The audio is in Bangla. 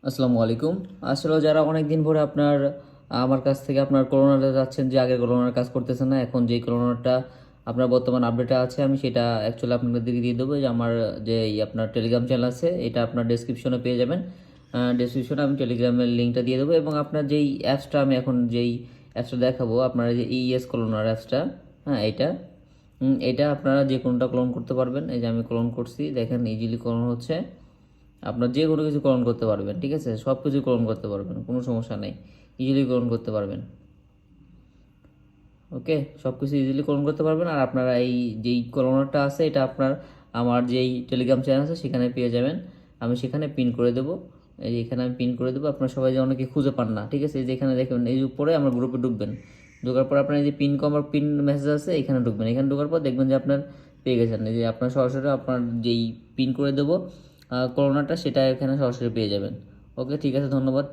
আসসালামু আলাইকুম। আসলে যারা অনেক দিন ধরে আপনার আমার কাছ থেকে আপনার করোনাটা যাচ্ছেন, যে আগে করোনার কাজ করতেছেন না, এখন যেই করোনাটা আপনার বর্তমান আপডেটে আছে, আমি সেটা অ্যাকচুয়ালি আপনাদেরকে দিয়ে দেবো। যে আমার যে আপনার টেলিগ্রাম চ্যানেল আছে, এটা আপনার ডেসক্রিপশনে পেয়ে যাবেন। ডেসক্রিপশনে আমি টেলিগ্রামের লিঙ্কটা দিয়ে দেবো, এবং আপনার যেই অ্যাপসটা আমি এখন যেই অ্যাপসটা দেখাবো, আপনার যে ইএস ক্লোনার অ্যাপসটা, হ্যাঁ এটা এটা আপনারা যে কোনোটা ক্লোন করতে পারবেন। এই যে আমি ক্লোন করছি, দেখেন ইজিলি ক্লোন হচ্ছে। আপনার যে কোনো কিছু ক্লোন করতে পারবেন, ঠিক আছে, সব কিছু ক্লোন করতে পারবেন, কোনো সমস্যা নেই, ইজিলি ক্লোন করতে পারবেন। ওকে, সব কিছু ইজিলি ক্লোন করতে পারবেন। আর আপনারা এই যেই ক্লোনারটা আছে, এটা আপনার আমার যেই টেলিগ্রাম চ্যানেল আছে সেখানে পেয়ে যাবেন। আমি সেখানে পিন করে দেবো। এই যে এখানে আমি পিন করে দেবো, আপনার সবাই যে অনেকে খুঁজে পান না, ঠিক আছে, এই যে এখানে দেখবেন, এই যে উপরে আমার গ্রুপে ঢুকবেন। ঢোকার পর আপনার এই যে পিন কমার পিন মেসেজ আছে, এখানে ঢুকবেন। এখানে ঢোকার পর দেখবেন যে আপনার পেয়ে গেছেন। এই যে আপনার সরাসরি আপনার যেই পিন করে দেবো করোনাটা, সেটা এখানে সরাসরি পেয়ে যাবেন। ওকে, ঠিক আছে, ধন্যবাদ।